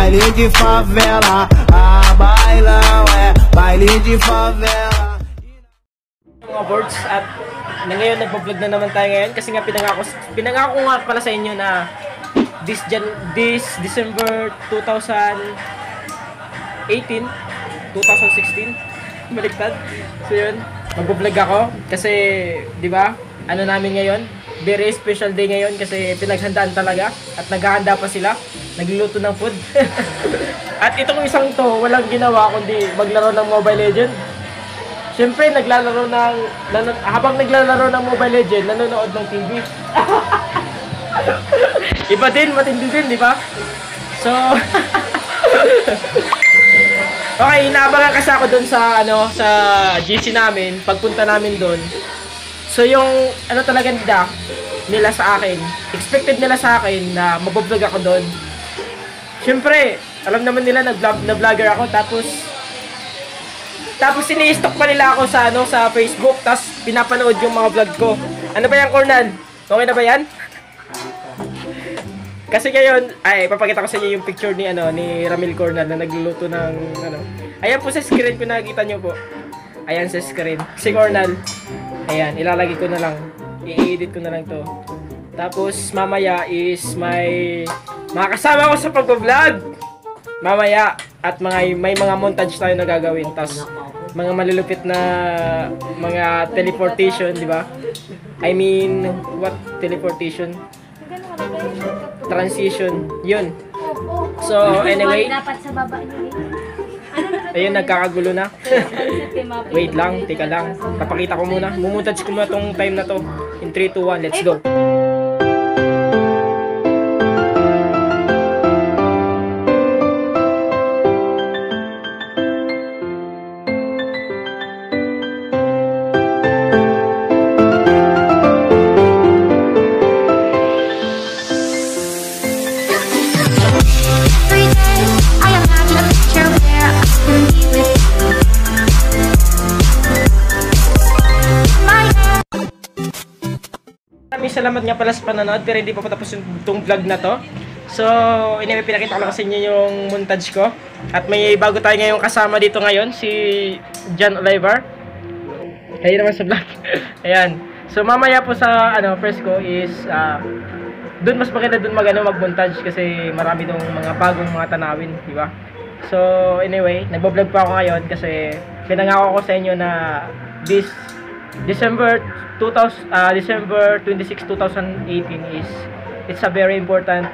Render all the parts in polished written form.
baile de favela. Bailão é baile de favela. Mga boards, at ngayon nagpa-vlog na naman tayo ngayon kasi nga pinangako nga pala sa inyo na this December 2016 baliktad. So yun, mag-vlog ako kasi 'di ba? Ano namin ngayon? Very special day ngayon kasi pinaghandaan talaga at naghahanda pa sila. Nagluluto ng food. At itong isang to, walang ginawa kundi maglaro ng Mobile Legend. Siyempre, habang naglalaro ng Mobile Legend, nanonood ng TV. Iba din, matindi din, di ba? So, okay, inaabangan kasi ako dun sa, sa GC namin, pagpunta namin dun. So, yung, talaga nila sa akin, expected nila sa akin na mabablog ako dun. Siyempre, alam naman nila na vlogger ako, tapos ini-stock pa nila ako sa sa Facebook, tapos pinapanood yung mga vlog ko. Ano ba yan, Cornan? Okay na ba yan? Kasi ngayon, ay papakita ko sa inyo yung picture ni Ramil Cornal na nagluluto ng Ayan po sa screen ko, nakikita nyo po. Ayan sa screen. Si Cornal. Ayan, ilalagay ko na lang. I-edit ko na lang to. Tapos mamaya is may makakasama ko sa pag-vlog. Mamaya at may mga montage tayo na gagawin. Tapos mga malulupit na mga teleportation, di ba? I mean, what teleportation? Transition. Yun. So, anyway. Dapat sa baba niyo. Ayun, nagkakagulo na. Wait lang, teka lang. Papakita ko muna. Mumontage ko muna tong time na to. In 3, 2, 1, let's go. Salamat nga pala sa panonood, pero hindi pa patapos itong vlog na to. So, anyway, pinakita ko lang sa inyo yung montage ko. At may bago tayo ngayong kasama dito ngayon, si John Oliver. Ayun naman sa vlog. Ayan. So, mamaya po sa first ko is doon mas maganda doon mag-montage kasi marami dong mga bagong mga tanawin, di ba? So, anyway, nagbo-vlog pa ako ngayon kasi pinangako ko sa inyo na this December 26, 2018 it's a very important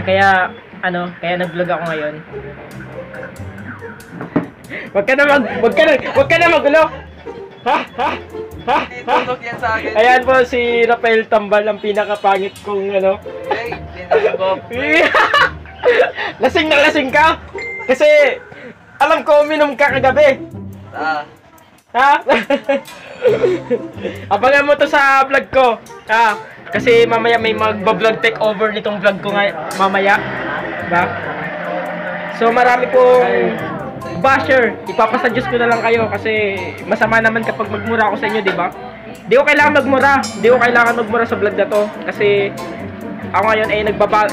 kaya nag-vlog ako ngayon. Wag ka na magulo. Ha? Tutulog yan sa akin. Ayan po si Rafael Tambal, ang pinakapangit kong Hey, pinagabop. Lasing na lasing ka? Kasi alam ko uminom ka kagabi. Ha? Abangan mo to sa vlog ko. Kasi mamaya may mag-vlog take over nitong vlog ko mamaya. Diba? So marami pong basher. Ipapasuggest ko na lang kayo kasi masama naman kapag magmura ako sa inyo, diba? Di ko kailangan magmura sa vlog na to kasi ako ngayon ay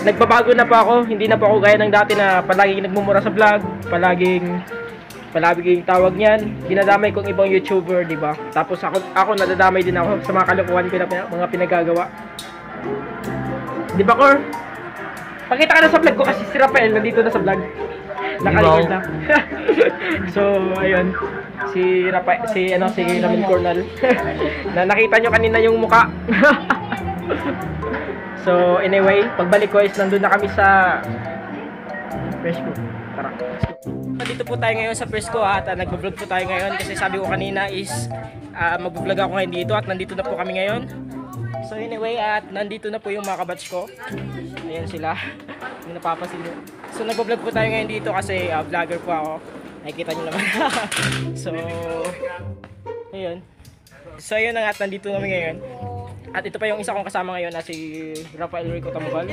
nagbabago na pa ako. Hindi na pa ako gaya ng dati na palaging nagmumura sa vlog, palaging tawag niyan, dinadamay kong ibang YouTuber, di ba? Tapos ako nadadamay din ako sa mga kalokohan ko na mga pinagagawa. Di ba, Cor? Pakita ka na sa vlog ko kasi si Rafael nandito na sa vlog. Naka-record na. So, ayun. Si Ramil Cornal. Na nakita nyo kanina yung muka. So, anyway, pagbalik ko is nandun na kami sa fresh ko. Tara. Dito po tayo ngayon sa first ko at nagbo-vlog po tayo ngayon kasi sabi ko kanina is magbo-vlog ako ngayon dito at nandito na po kami ngayon. So anyway, at nandito na po yung mga kabatch ko. Ayan sila. Hindi napapasin nyo. So nagbo-vlog po tayo ngayon dito kasi vlogger po ako. Nakikita nyo naman. So ayun. So ayun na nga, nandito kami ngayon. At ito pa yung isa kong kasama ngayon na si Rafael Rico Tambal.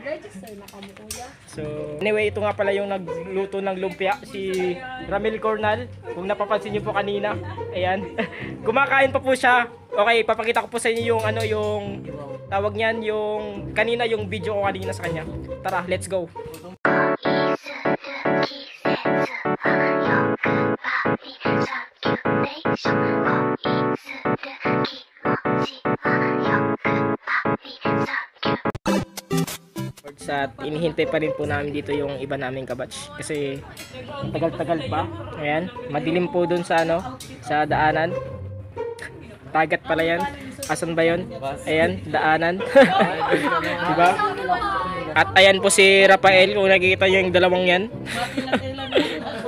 Register na kamo kuya. So, anyway, ito nga pala yung nagluto ng lumpia, si Ramil Cornal. Kung napapansin niyo po kanina, ayan. Kumakain pa po siya. Okay, papakita ko po sa inyo yung ano, yung tawag niyan, yung kanina, yung video ko kanina sa kanya. Tara, let's go. At inihintay pa rin po namin dito yung iba naming kabatch kasi tagal-tagal pa. Ayan, madilim po dun sa ano, sa daanan. Tagat pala yan. Asan ba yun? Ayan, daanan. Diba? At ayan po si Rafael, kung nakikita nyo yung dalawang yan.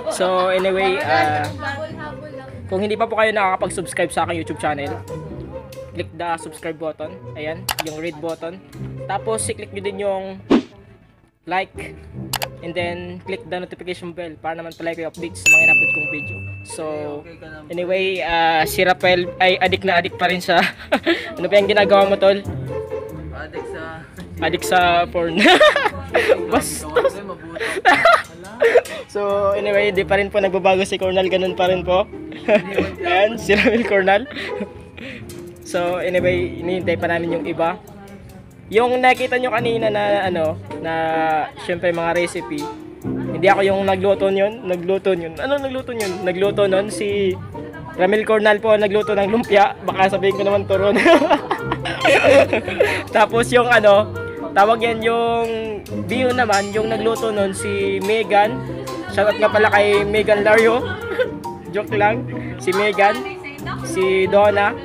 So anyway, kung hindi pa po kayo nakakapag-subscribe sa aking YouTube channel, click the subscribe button. Ayan, yung red button. Tapos i-click nyo din yung like and then click the notification bell para naman pala kayo updates sa mga in-upload kong video. So anyway, si Rafael ay adik na adik pa rin sa ano ba yung ginagawa mo, tol? Adik sa porn. Bastos. So anyway, di pa rin po nagbabago si Cornal, ganun pa rin po. Ayan, si Ramil Cornal. So anyway, inihintay pa namin yung iba. Yung nakita nyo kanina na ano, na syempre mga recipe, hindi ako yung nagluto yun. Ano nagluto yun? Nagluto nun si Ramil Cornal po, nagluto ng lumpia. Baka sabihin ko naman turon. Tapos yung ano, tawag yan yung bio naman, yung nagluto nun si Megan. Shoutout nga pala kay Megan Lario. Joke lang. Si Megan, si Donna,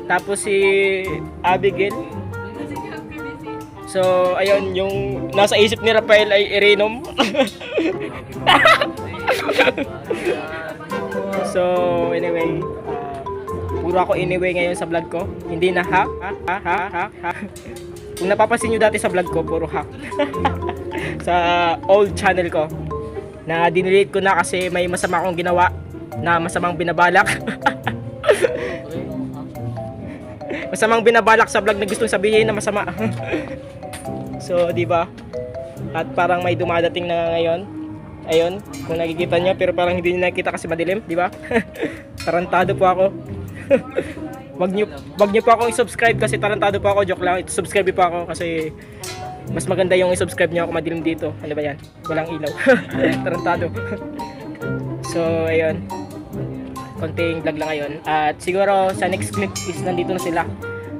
tapos si Abigail. So, ayun, yung nasa isip ni Rafael ay Irenom. So, anyway, puro ako anyway ngayon sa vlog ko. Hindi na ha. Kung napapansin nyo dati sa vlog ko, puro hack. Sa old channel ko. Na dinelete ko na kasi may masama akong ginawa na masamang binabalak. Masamang binabalak sa vlog na gustong sabihin na masama. So, di ba? At parang may dumadating na ngayon. Ayun, kung nakikita niyo, pero parang hindi niyo nakikita kasi madilim, di ba? Tarantado po ako. Wag niyo po akong i-subscribe kasi tarantado po ako. Joke lang, i-subscribe po ako kasi mas maganda yung i-subscribe niyo ako madilim dito. Ano ba yan? Walang ilaw. Tarantado. So, ayun. Konting vlog lang ngayon. At siguro sa next clip is nandito na sila.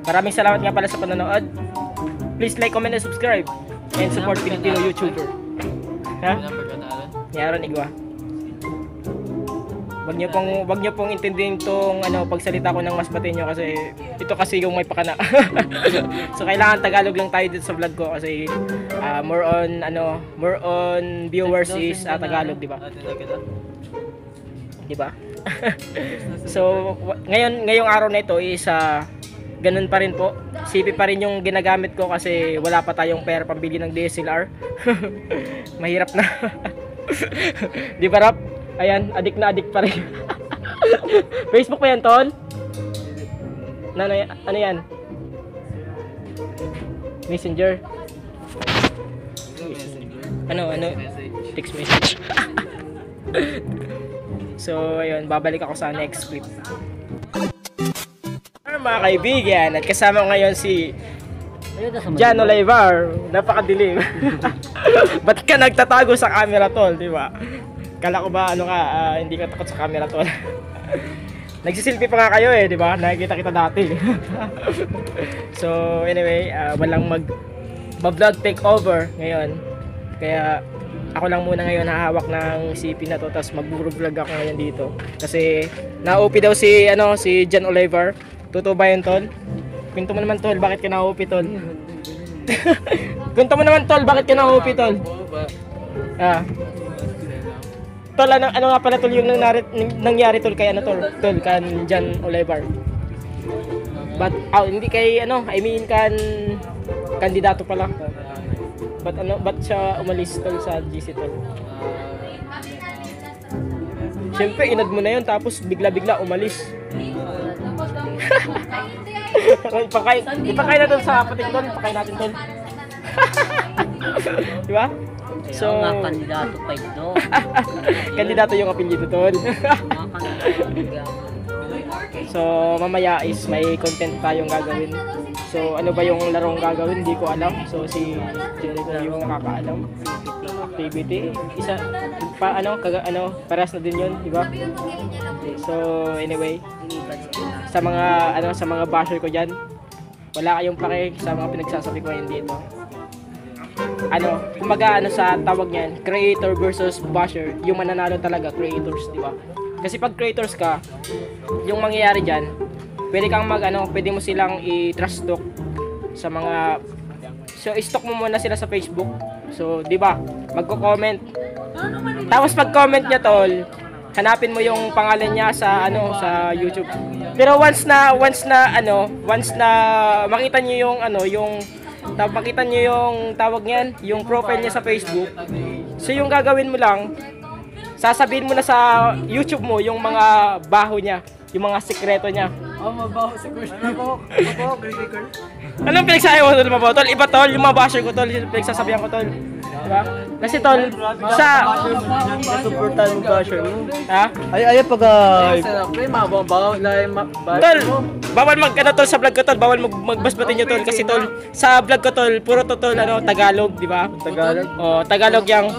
Maraming salamat nga pala sa panonood. Please like, comment, and subscribe. And support Filipino YouTuber. Ha? Yaron igwa. Wag niyo pong intindihin tong ano pagsalita ko ng mas Bateño kasi ito kasi yung may pakana. So kailangan Tagalog lang tayo dito sa vlog ko kasi more on viewers is Tagalog, di ba? Di ba? So ngayong araw na ito is ganun pa rin po. CP pa rin yung ginagamit ko kasi wala pa tayong pera pambili ng DSLR. Mahirap na. Di ba, Rap? Ayan, adik na adik pa rin. Facebook pa yan, tol? Ano yan? Messenger. Ano? Text message. So, ayun, babalik ako sa next clip. Mga kaibigan, at kasama ko ngayon si Jan Olivar. Napakadilim. Ba't ka nagtatago sa camera, tol, di ba? Kala ko ba hindi ka takot sa camera, tol? Nagsiselfie pa nga kayo di ba? Nakikita kita dati. So anyway, walang mag-vlog takeover ngayon. Kaya ako lang muna ngayon hahawak ng CP na to, tapos mag-vlog ako ngayon dito. Kasi na-OP daw si Jan Olivar. Totoo ba yun, tol? Kwento mo naman, tol, bakit ka na-OP, tol? Kwento mo naman, tol, bakit ka na-OP, tol? Tol, ano nga pala, tol, yung nangyari, tol, kay tol, kan Jan Olivar. But, hindi kay, I mean, kandidato pala. Ba't siya umalis, tol, sa GC, tol? Siyempre, inad mo na yun, tapos bigla-bigla umalis. Ipakain natin sa pating, tol, ipakain natin, tol. Di ba? So, nga kandidato pa ito. Kandidato yung apelyido, tol. So, mamaya is may content tayong gagawin. So, ano ba yung larong gagawin? Hindi ko alam. So, si Jericho yung nakakaalam. Activity. Isa, paras na din yun, di ba? So, anyway, sa mga basher ko dyan, wala kayong pake sa mga pinagsasabi ko ngayon dito. Kumbaga sa tawag niyan, creator versus basher, yung mananalo talaga creators, di ba? Kasi pag creators ka, yung mangyayari diyan, pwede kang pwede mo silang i-trust talk sa mga i-stalk mo muna sila sa Facebook. So, di ba? Magko-comment. Tapos pag-comment niya, tol, hanapin mo yung pangalan niya sa sa YouTube. Pero once na makita niyo makita niyo yung tawag niyan, yung profile niya sa Facebook. So yung gagawin mo lang, sasabihin mo na sa YouTube mo yung mga baho niya, yung mga sekreto niya. Mabaho si Chris. Anong pinagsasabi mo, tol? Mabaho, tol? Iba, tol, yung mga basher ko, tol, pinagsasabihan ko, tol. Diba? Kasi, tol, Supportan mo basher mo. ha? Ay pag Pre, mabaho lang Tol, bawal tol sa vlog ko, tol, bawal magbasbatin nyo, tol, kasi, tol, sa vlog ko, tol, puro to, tol, Tagalog, di ba? Tagalog. Oh, Tagalog yang.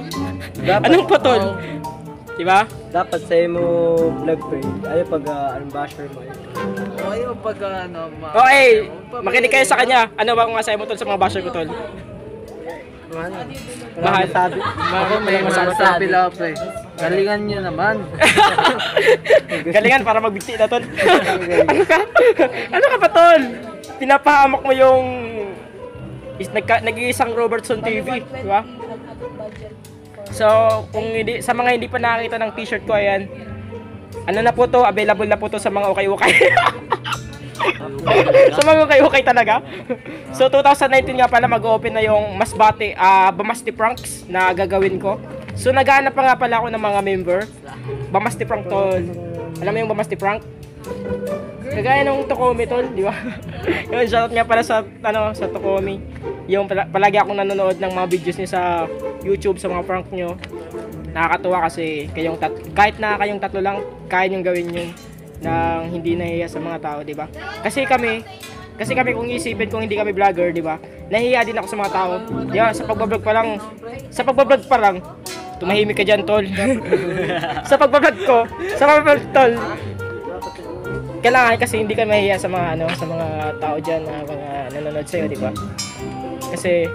Anong pa, tol? Di ba? Dapat sa'yo mo vlog pre. Ay pag basher mo. Ayaw pag Oh, makinig kayo sa kanya. Ano ba kung masabi mo, tol, sa mga basher ko, tol? Mahal. Sabi. may masasabi lang pre. Galingan nyo naman. Galingan para magbigti na, tol. Ano ka? Ano ka pa, tol? Pinapahamak mo yung nag-iisang Robertson TV, di ba? So, kung sa mga hindi pa nakakita ng t-shirt ko, ayan. Ano na po to? Available na po to sa mga ukay-ukay. Sa mga ukay-ukay talaga. So, 2019 nga pala mag-open na yung Bamasti Pranks na gagawin ko. So, naghahanap pa nga pala ako ng mga member. Bamasti Prank, tol. Alam mo yung Bamasti Prank? Kagaya nung Tokomi, tol, di ba? Yung shoutout nga pala sa Tokomi. Yung palagi akong nanonood ng mga videos niya sa YouTube, sa mga prank nyo. Nakakatuwa kasi kahit na kayong tatlo lang, kaya nyo gawin yun nang hindi nahiya sa mga tao, di ba? Kasi kami kung isipin kung hindi kami vlogger, di ba? Nahiya din ako sa mga tao. Di ba? Sa pagbablog pa lang, tumahimik ka dyan, tol. sa pagbablog, tol, kailangan kasi hindi ka mahiya sa mga sa mga tao diyan na mga nanonood sa iyo, di ba? Kasi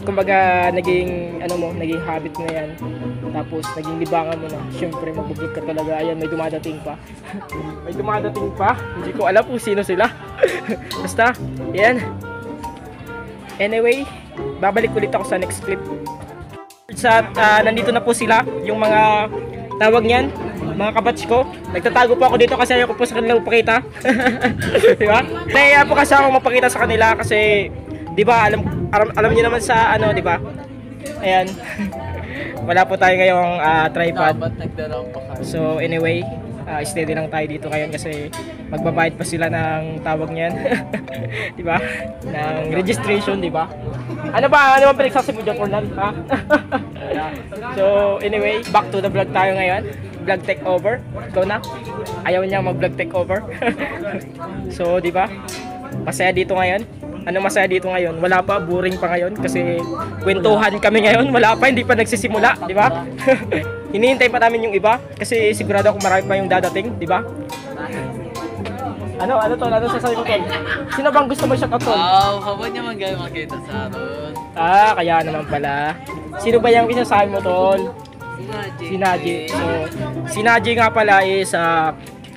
kumbaga naging habit mo 'yan. Tapos naging libangan mo na. Syempre magbo-vlog ka talaga. Ayan, may dumadating pa. Hindi ko alam kung sino sila. Basta, 'yan. Anyway, babalik ulit ako sa next clip. Nandito na po sila, yung mga tawag niyan, mga kabatch ko. Nagtatago po ako dito kasi ayaw ko po sa kanila magpakita. Di ba? Kaya po kasi ako magpakita sa kanila kasi, di ba, alam niyo naman sa di ba? Ayan. Wala po tayo ngayong tripod. Dapat nagdaraw pa ka. So anyway, steady lang tayo dito ngayon kasi magbabayad pa sila ng tawag niyan. Di ba? Ng registration, di ba? Ano ba pinagsasabi mo dyan, Cornel? Ha? So anyway, back to the vlog tayo ngayon. Vlog takeover. Ikaw na. Ayaw niya mag-vlog takeover. So, di ba? Masaya dito ngayon. Ano masaya dito ngayon? Wala pa, boring pa ngayon kasi kwentuhan kami ngayon. Wala pa, hindi pa nagsisimula, di ba? Hinihintay pa namin yung iba kasi sigurado ako marami pa yung dadating, di ba? Ano sasabi mo, tol? Sino bang gusto mo shoutout, tol? Habang niya magkita sa aron. Kaya naman pala. Sino ba yung isasabi mo, tol? Si Naji. So, si Naji nga pala is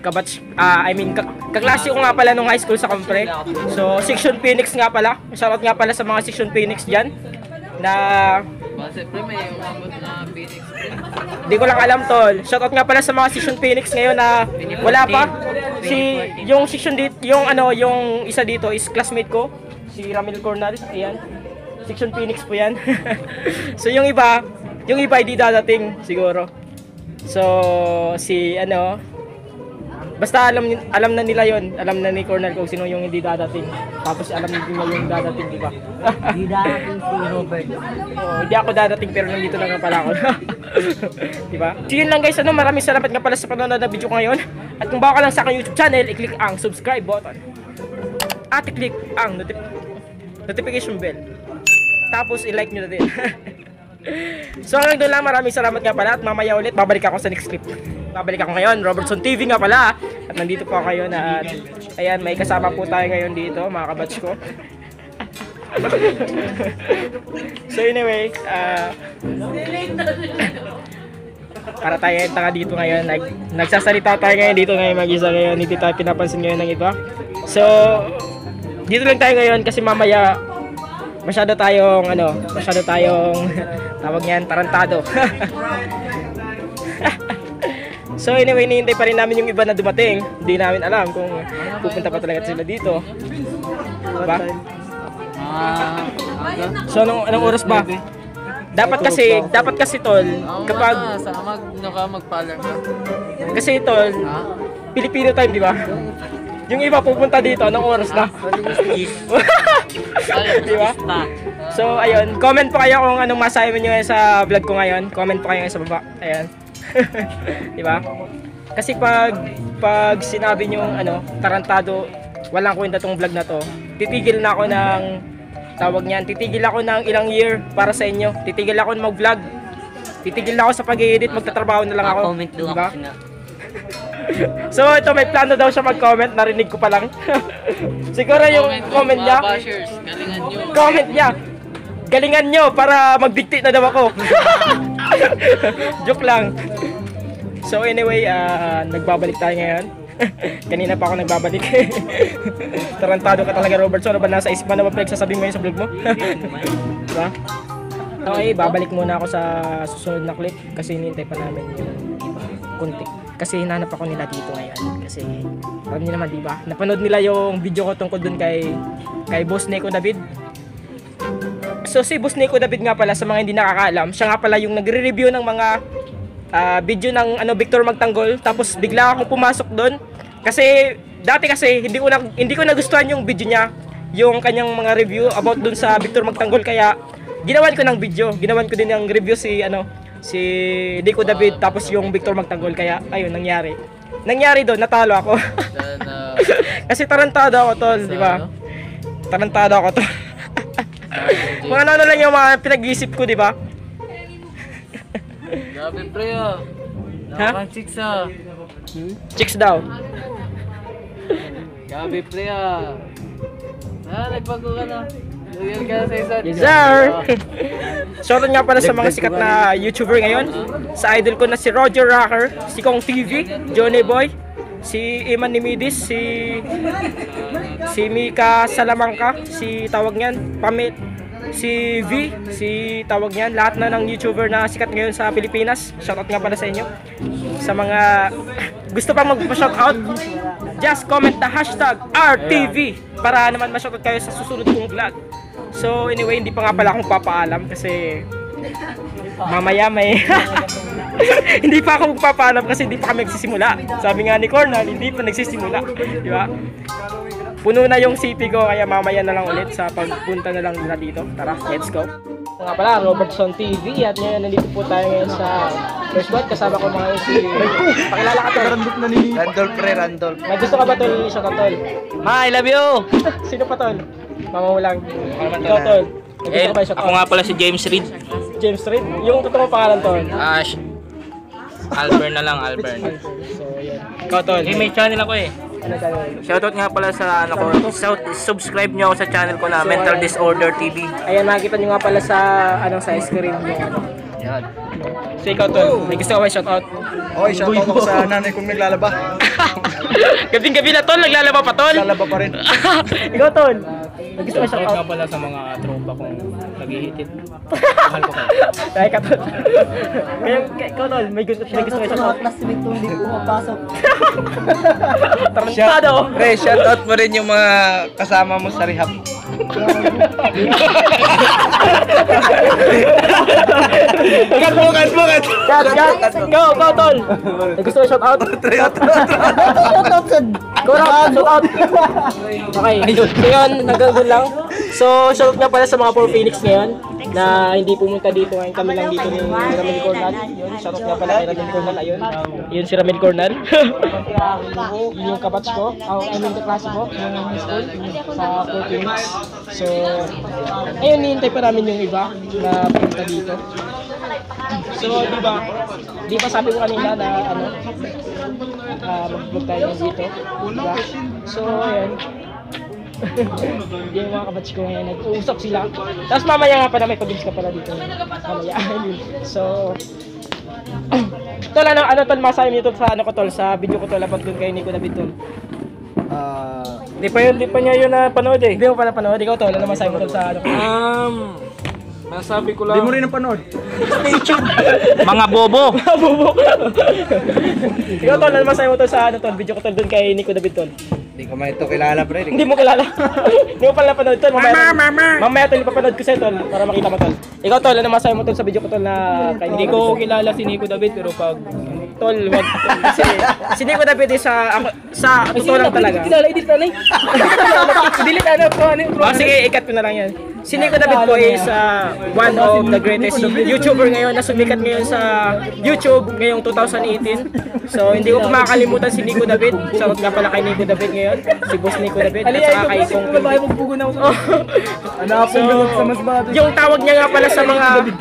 kaklase ko nga pala nung high school sa Compre. So, Section Phoenix nga pala. Shoutout nga pala sa mga Section Phoenix dyan. Siyempre may umabot na Phoenix. Hindi ko lang alam, tol. Shoutout nga pala sa mga Section Phoenix ngayon na wala pa. Yung section dito, yung isa dito is classmate ko, si Ramil Cornal. Ayan. Section Phoenix po yan. So, yung iba hindi dadating siguro. So, Basta alam na nila yon, alam na ni Cornel kung sino yung hindi dadating. Tapos alam nila yung dadating, di ba? Hindi darating si Robert. Oo, hindi ako dadating pero nandito lang pala ako. Di ba? So yun lang guys, maraming salamat nga pala sa panonood ng video ko ngayon. At kung bago ka lang sa aking YouTube channel, i-click ang subscribe button. At i-click ang notification bell. Tapos i-like nyo na din. So hanggang doon lang, maraming salamat nga pala. At mamaya ulit, babalik ako sa next clip. Babalik ako ngayon, Robertson TV nga pala. At nandito po ako ngayon at ayan, may kasama po tayo ngayon dito, mga kabatch ko. So anyway, para tayo yung tanga dito ngayon, nagsasalita tayo ngayon dito ngayon mag-isa ngayon, hindi tayo pinapansin ngayon ng iba. So, dito lang tayo ngayon kasi mamaya masyado tayong tawag niyan, tarantado. So anyway, hinihintay pa rin namin yung iba na dumating. Hindi namin alam kung pupunta pa talaga sila dito. Diba? So anong oras ba? Dapat kasi tol, kapag magpa-alarm ka. kasi tol, Filipino time, di ba? Yung iba pupunta dito, anong oras na? Di ba? So ayun, comment po kayo kung anong masabi niyo sa vlog ko ngayon. Comment po kayo sa baba. Ayan. Di ba? Kasi pag sinabi niyo tarantado, walang kwenta tong vlog na to. Titigil na ako ng tawag niyan. Titigil ako ng ilang year para sa inyo. Titigil ako ng mag-vlog. Titigil na ako sa pag-edit, magtatrabaho na lang ako. Comment doon diba? ako na. So ito, may plano daw siya mag-comment, narinig ko pa lang. Siguro yung comment niya. Comment niya. Galingan nyo para magdikti na daw ako. Joke lang. So anyway, nagbabalik tayo ngayon. Kanina pa ako nagbabalik. Tarantado ka talaga, Robert. So ano ba nasa isip ba na ba pinagsasabi mo ngayon sa vlog mo? Diba? Okay, babalik muna ako sa susunod na clip kasi hinihintay pa namin yung kunti. Kasi hinanap ako nila dito ngayon. Kasi alam niyo naman, diba? Napanood nila yung video ko tungkol dun kay Boss Nico David. So si Boss Nico David nga pala, sa mga hindi nakakaalam, siya nga pala yung nagre-review ng mga video ng Victor Magtanggol. Tapos bigla akong pumasok doon kasi dati kasi hindi ko nagustuhan yung video niya, yung kanyang mga review about doon sa Victor Magtanggol, kaya ginawan ko ng video. Ginawan ko din ng review si Nico David tapos yung Victor Magtanggol, kaya ayun nangyari doon, natalo ako. Kasi tarantado ako tol, di ba? Tarantado ako tol. Kung ano lang yung mga pinag-iisip ko, di ba? Grabe pre ah. Nakakang chicks ah. Chicks daw. Grabe pre ah. Nagbago ka na. Loyal ka na sa isa. Yes sir. Shoutout nga pala sa mga sikat na YouTuber ngayon. Sa idol ko na si Roger Rocker, si Kong TV, Johnny Boy, si Iman Nimidis, si Mika Salamangka, si tawag niyan, Pamit, si V, si tawag niyan, lahat na ng YouTuber na sikat ngayon sa Pilipinas. Shoutout nga pala sa inyo. Sa mga gusto pang magpa-shoutout, just comment the hashtag RTV para naman ma-shoutout kayo sa susunod kong vlog. So anyway, hindi pa nga pala akong papaalam kasi mamaya may hindi pa ako magpapaalam kasi hindi pa kami nagsisimula. Sabi nga ni Cornel, hindi pa nagsisimula, di ba? Puno na yung city ko, kaya mamaya na lang ulit sa pagpunta na lang nila dito. Tara, let's go. Ito nga pala, Robertson TV, at ngayon nandito po tayo ngayon sa First What. Kasama ko mga si pakilala ka tol. Randolph. May gusto ka ba tol? Siya ka tol. Ma, I love you! Sino pa tol? Mamangulang. Ikaw tol. May gusto ka ba siya Ako nga pala si James Reed. James Reed? Yung totoong pangalan tol? Albert na lang, Albert. So yun. Ikaw tol. May channel ako eh. Ano channel? Shoutout nga pala sa subscribe nyo ako sa channel ko na Mental Disorder TV. Ayan, makikita nyo nga pala sa sa screen yung Yan. So ikaw tol, may gusto ka ba shoutout? Okay, shoutout ako sa nanay kong naglalaba. Gabing-gabi na tol, naglalaba pa tol? Naglalaba pa rin. Ikaw tol, may gusto ka Shoutout shoutout? nga pala sa mga tropa kong nag-ihitit. Mahal ko kayo. Ay ka tol. Ikaw tol, may gusto ka shoutout? Classmate ko hindi pumapasok. Tarantado! Pre, shoutout mo rin yung mga kasama mo sa rehab. Bukat. Go, tol. Gusto mo shout out? Shout out. Okay. So yun, hanggang doon lang. So, shout out nga pala sa mga Puro Phoenix ngayon na hindi pumunta dito ngayon. Kami lang dito ni Ramil Cornal. Yun, shout out nga pala kay Ramil Cornal. Ayun. Yun si Ramil Cornal. Yun yung kabatch ko. I mean, kaklase ko. Yung school sa Puro Phoenix. So, ayun, nihintay pa namin yung iba na pumunta dito. So, di ba sabi ko kanina na mag-vlog tayo dito. Diba? So, ayan. Yung mga kabatch ko ngayon, nag-uusap sila. Tapos mamaya nga pala may pag-ibs ka pala dito. Mamaya. So, tol, ano tol, masabi niyo tol sa ano ko tol, sa video ko tol, about dun kay Nico David tol. Di pa niya yun na panood eh. Hindi mo pala panood, ikaw tol, ano masabi mo tol sa ano ko? Masabi ko lang. Di mo rin napanood. Mga bobo. Ikaw tol, ano masabi mo tol sa ano tol, video ko tol dun kay Nico David tol? Hindi ko ito kilala pre. Hindi mo kilala. Hindi mo pala napanood tol. Mamaya tol, ipapanood ko sa'yo tol para makita mo tol. Ikaw tol, ano masabi mo tol sa video ko tol na kay Hindi ko kilala si Nico David pero pag tol, wag kasi si Nico David is sa totoo lang talaga. kilala edit na delete ano ko ano. Sige, ikat ko na lang yan. Si Nico David po is one of the greatest YouTuber ngayon na sumikat ngayon sa YouTube ngayong 2018. So, hindi ko makakalimutan si Nico David. Shoutout nga pala kay Nico David ngayon. Si Boss Nico David at saka kay Kong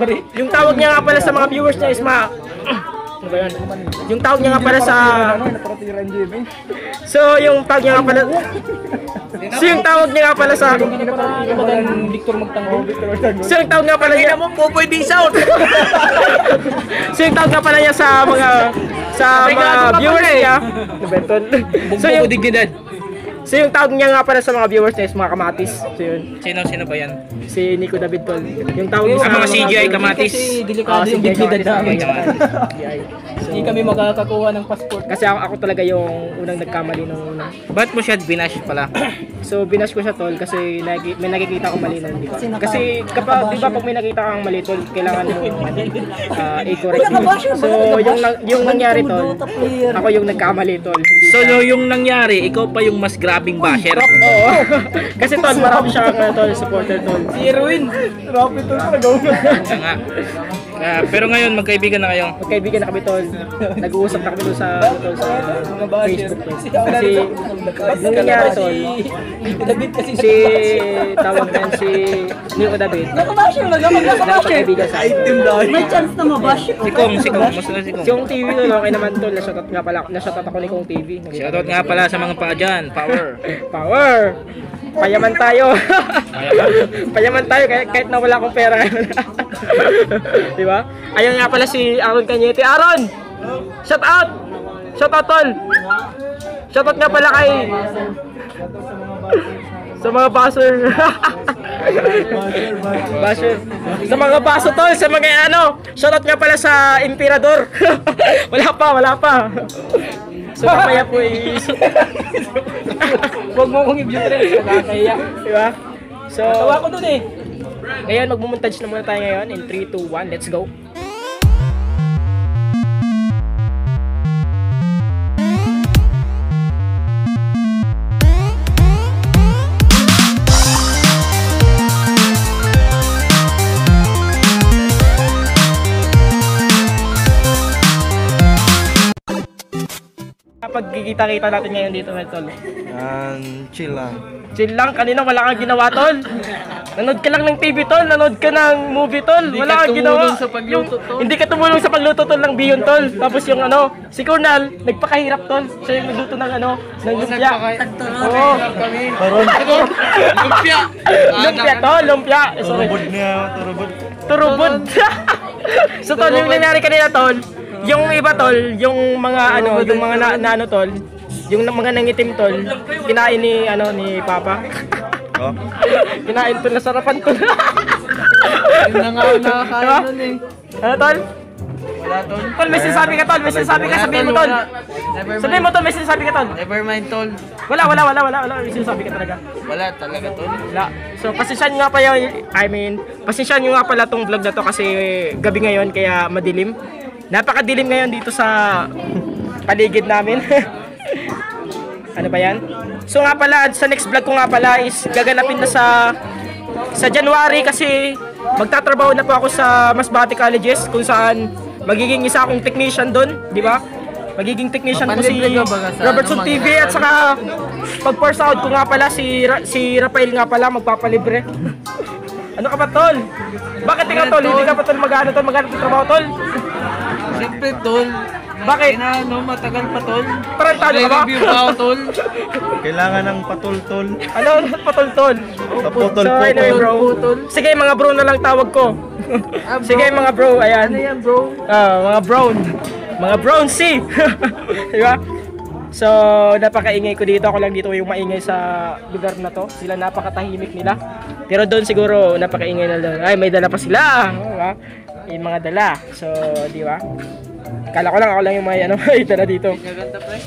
Pili. Yung tawag niya nga pala sa mga viewers niya is ano ba yun? Yung tawag niya nga pala sa So, yung tawag niya nga pala yung tawag niya nga pala sa Victor magtanggol. So, yung tawag nga pala niya Popoy di sound. So, yung tawag nga pala niya sa mga viewers niya. So, yung tawag niya nga pala sa mga viewers niya is mga kamatis. So, yun. Sino ba yan? Si Nico David tol. Yung tawag niya sa Mga CGI kamatis. Kasi delikado yung dignidad namin. Hindi kami makakakuha ng passport. Kasi ako talaga yung unang nagkamali nung una. Ba't mo siya binash pala? So, binash ko siya tol kasi may nakikita akong mali nun. Kasi kapag, di ba pag may nakita kang mali tol, kailangan mo i-correct. So, yung nangyari tol, ako yung nagkamali tol. So, yung nangyari, ikaw pa yung mas grabing basher. Oo. Kasi tol, marami siyang tol, supporter tol. Si Erwin. Nga. Pero ngayon, magkaibigan na kayo. Magkaibigan na kami tol. Nag-uusap na kami tol sa Facebook tol. Kasi nung nangyari tol, David kasi si tawag na si Nico David. Nakabasher, Nakapagkaibigan sa akin. may chance na mabash. Si Kong. Mas na si Kong. Yung TV tol, okay naman tol. Na-shoutout nga pala. Na-shoutout ako ni Kong TV. Shoutout nga pala sa mga paa dyan. Power. Power! Payaman tayo. Payaman tayo kahit na wala akong pera ngayon. Di ba? Ayun nga pala si Aaron Cañete. Aaron! Shout out! Shout out tol! Shout out nga pala kay sa mga basher. Basher. Sa mga baso tol, sa mga ano. Shout out nga pala sa Emperador. Wala pa. So mamaya po Huwag mo kong i-view rin. Nakakaya. diba? So, Tawa ko dun eh. ngayon magmumontage na muna tayo ngayon in 3, 2, 1, let's go. Kapag kikita-kita natin ngayon dito mga tol. Chill lang. Chill lang, kanina wala kang ginawa tol. Nanood ka lang ng TV tol, nanood ka ng movie tol. Wala kang ginawa. Sa pagluto tol. Hindi ka tumulong sa pagluto tol ng Biyon tol. Tapos yung si Cornal, nagpakahirap tol. Siya yung nagluto ng ng lumpia. Oo. Lumpia. Lumpia tol, lumpia. Sorry. Turubod. So tol, yung nangyari kanina tol, yung iba tol, yung mga yung mga nano tol, yung mga nangitim tol, kinain ni ni Papa. Oh. Kinain tol, nasarapan tol. Yun na nga ang nakakain nun eh. Ano tol? Wala tol. Tol, may sinasabi ka tol, may sinasabi ka, sabihin mo tol. Sabihin mo tol, may sinasabi ka tol. Never mind tol. Wala. May sinasabi ka talaga. Wala talaga tol. Wala. So, pasensyahan nga pa pasensyahan nyo nga pala tong vlog na to kasi gabi ngayon kaya madilim. Napakadilim ngayon dito sa paligid namin. Ano ba yan? So nga pala, sa next vlog ko nga pala is gaganapin na sa January kasi magtatrabaho na po ako sa Masbate Colleges kung saan magiging isa akong technician doon, di ba? Magiging technician ko si Robertson TV at saka pag first out ko nga pala si Rafael nga pala magpapalibre. Ano ka ba tol? Bakit ikaw tol? Hindi ka pa tol maghanap ng trabaho tol? Siyempre tol. Bakit? Matagal pa tol. Tarantado ka ba? Review pa ako tol. Kailangan ng patultol. Ano? Patol-tol. Paputol So anyway bro. Sige mga bro na lang tawag ko. Sige mga bro, ayan. Ano yan bro? Mga brown. Mga brown C. Diba? So, napakaingay ko dito. Ako lang dito yung maingay sa lugar na to. Sila napakatahimik nila. Pero doon siguro napakaingay na doon. Ay, may dala pa sila. Diba? Yung mga dala. So, di ba? Kala ko lang ako lang yung may dala dito. Gaganda pre.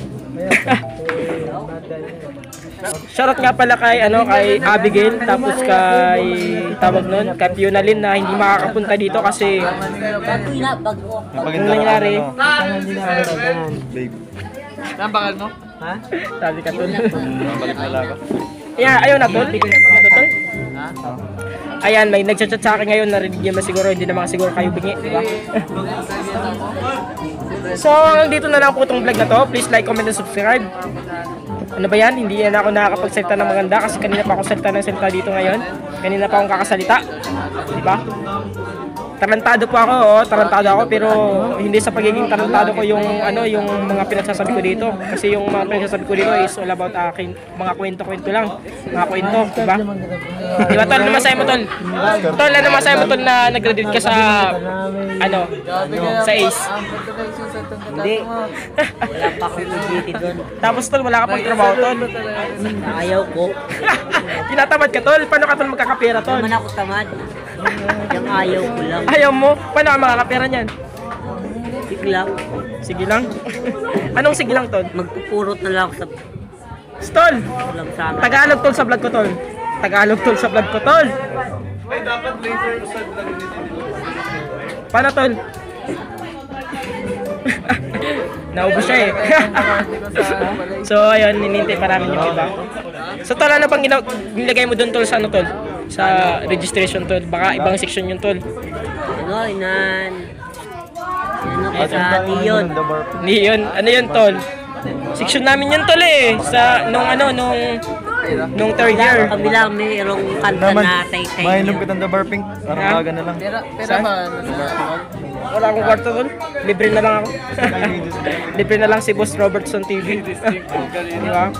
Shoutout nga pala kay Abigail tapos kay tawag nun kay Pionalin na hindi makakapunta dito kasi ano nangyari? Babe. Saan bakal mo? Ha? Sabi ka tol. Balik na lang ako. Yeah, ayaw na tol. Ayan, may nagchat-chat sa akin ngayon, narinig niyo siguro, hindi naman siguro kayo bingi, di ba? So, dito na lang po itong vlog na to. Please like, comment, and subscribe. Ano ba yan? Hindi yan ako nakakapagsalita ng maganda kasi kanina pa ako salita dito ngayon. Kanina pa akong kakasalita. Di ba? Tarantado po ako, tarantado ako pero hindi sa pagiging tarantado ko yung yung mga pinagsasabi ko dito. Kasi yung mga pinagsasabi ko dito is all about akin, mga kwento-kwento lang. Mga kwento, di ba? Di ba tol, ano masaya mo tol? Tol, ano masaya mo tol na nag-graduate ka sa sa ACE? Hindi. Wala pa akong ugiti doon. Tapos tol, wala ka pang trabaho tol. Ayaw ko. Tinatamad ka tol, paano ka tol magkakapera tol? Naman ako tamad. Yung ayaw ko lang. Ayaw mo? Paano ka makakapera niyan? Biglang. Sige lang. Anong sige lang tol? Magpupurot na lang ako sa Tol! ulam sana. Tagalog tol sa vlog ko tol. Tagalog tol sa vlog ko tol. Ay, dapat later sa vlog nito. Paano tol? Naubos siya eh. So ayun, ninintay pa namin yung iba. So tol, ano pang nilagay mo doon tol sa ano tol? Sa registration tol. Baka ibang section yun tol. Ano, inan. Ano ko sa Dion. Neon. Ano yun tol? Section namin yun tol eh. Sa nung third year. Kabilang mayroong kanta na tay-tay. Mainom kita ng barping. Parang na lang. Pera ba? Wala akong kwarto tol. Libre na lang ako. Libre na lang si Boss Robertson TV. Di ba?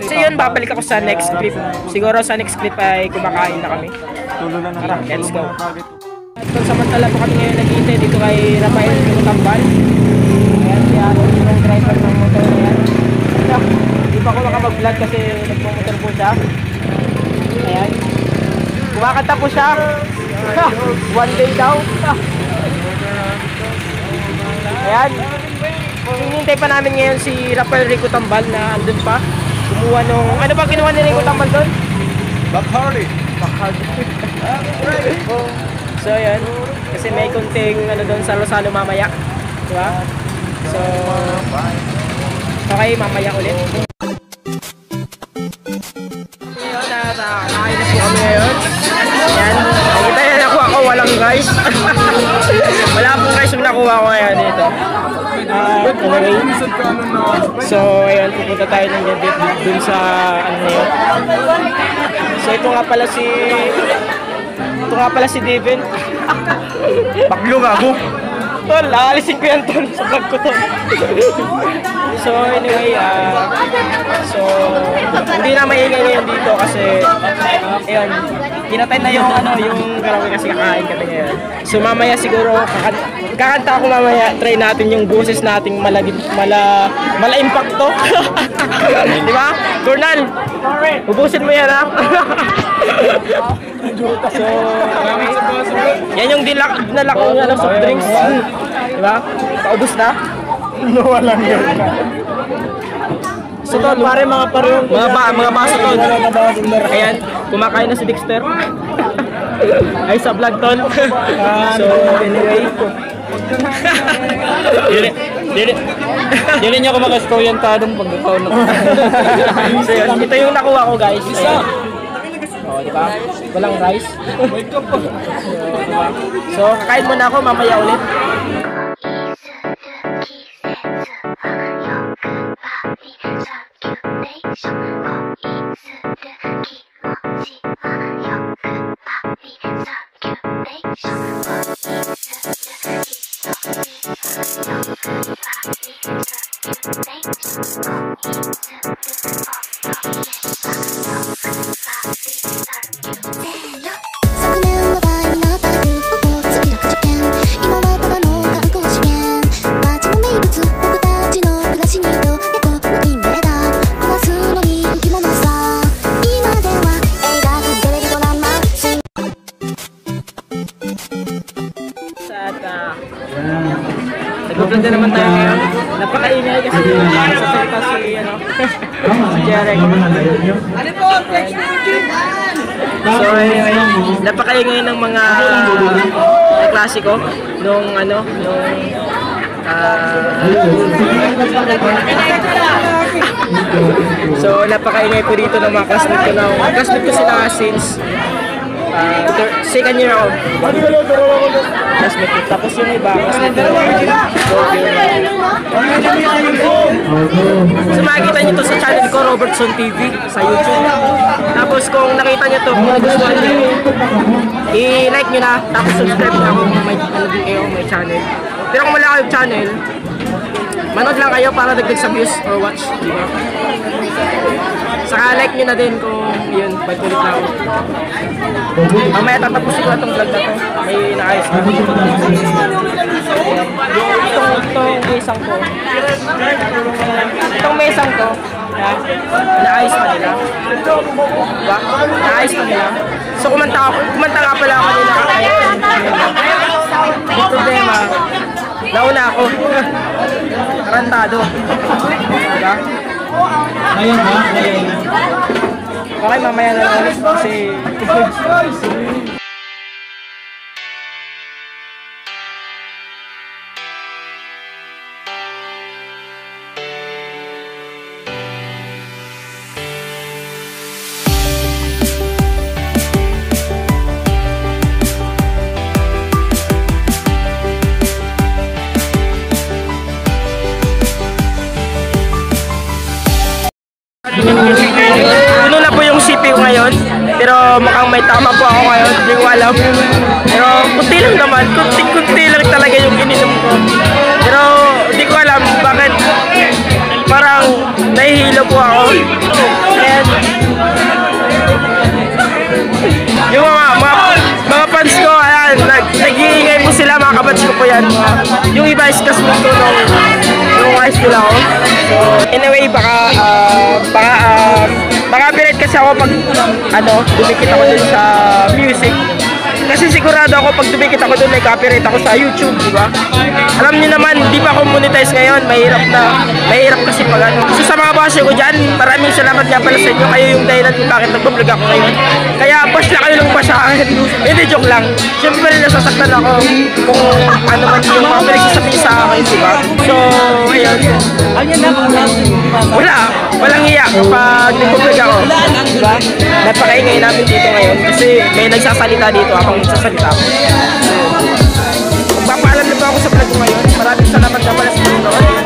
So yun, babalik ako sa next clip. Siguro sa next clip ay kumakain na kami. Tulo lang Tara, let's go. So, samantala po kami ngayon naghihintay dito kay Rafael Tambal. Ayan, si Aaron, yung driver ng motor na yan. Hindi pa ako nakapag-vlog kasi nagmumotor po siya. Ayan. Kumakanta po siya. One day daw. Ayan. Hinihintay pa namin ngayon si Rafael Rico Tambal na andun pa. Kumuha nung... Ano ba kinuha ni Rico Tambal doon? Backhardy. So ayan, kasi may kunting doon sa Rosalo mamaya, di ba? So okay, mamaya ulit. Ngayon, nakakain na po kami ngayon. Ayan, nakita na nakuha ko, walang rice. Wala pong rice yung nakuha ko ngayon dito. Anyway, so ayan, pupunta tayo ng dun sa yun. So ito nga pala si Devin. Baklo nga ako. Tol, aalisin ko yan tol sa vlog ko tol. So anyway, so hindi na maingay ngayon dito kasi ayun, kinatay na yung karaoke kasi kakain kami ngayon. So mamaya siguro kakanta ako mamaya, try natin yung boses nating mala impacto. Di ba? Cornal, ubusin mo yan ha. So, yan yung dinala ko soft drinks. Diba? Paubos na? Walang yun. Sutol. Pare mga parehong Mga basutol. Ayan, kumakain na si Dexter. Ay sa vlog tol. So anyway, Dili niyo ako makastoryantadong pagkakaon ng so yun, ito yung nakuha ko guys. Ayan. Oh, di ba? Walang rice. So kakain muna ako mamaya ulit. Nag-vlog na naman tayo ngayon. Napakaingay kasi sasalita si si Jerek. So anyway, napakaingay ng mga klase ko nung so napakaingay po dito ng mga classmate ko sila since second year old. Classmate ko. Tapos yung iba, classmate ko. So makikita nyo to sa channel ko, Robertson TV, sa YouTube. Tapos kung nakita nyo to, kung nagustuhan nyo, i-like nyo na, tapos subscribe na kung may channel. Pero kung wala kayong channel, manood lang kayo para dagdag sa views or watch, di ba? Saka like nyo na din kung yun, pagkulit na ako. Mamaya tatapusin ko itong vlog na to. May naayos na. Itong mesang to, naayos pa nila. Diba? Naayos pa nila. So kumanta nga pala ako nila kakain. Yung problema, nauna ako. Tarantado. Diba? Ayun ba? Okay, mamaya na lang ulit kasi puno na po yung CPU ngayon, pero mukhang may tama po ako ngayon, hindi ko alam. Pero kunti lang naman, kunti lang talaga yung ininom ko. Pero hindi ko alam bakit parang nahihilo po ako. And yung mga fans ko, ayan, nag-iingay po sila, mga kabats ko po yan. Yung iba is kasmong ko nung high school ako. So anyway, baka copyright kasi ako pag dumikit ako dun sa music. Kasi sigurado ako pag dumikit ako dun may copyright ako sa YouTube, di ba? Alam niyo naman, di pa ako monetize ngayon, mahirap kasi pag So sa mga basyo ko dyan, maraming salamat nga pala sa inyo. Kayo yung dahilan kung bakit nag-vlog ako ngayon. Kaya bash na kayo ng bash sa akin. Hindi, joke lang. Siyempre nasasaktan ako kung ano man yung mga pinagsasabihin sa akin, di ba? So, ayun. Walang iya kapag nag-vlog ako. Diba? Napakaingay namin dito ngayon kasi may nagsasalita dito, akong nagsasalita. Magpapaalam na po ako sa vlog ko ngayon. Maraming salamat na pala sa mga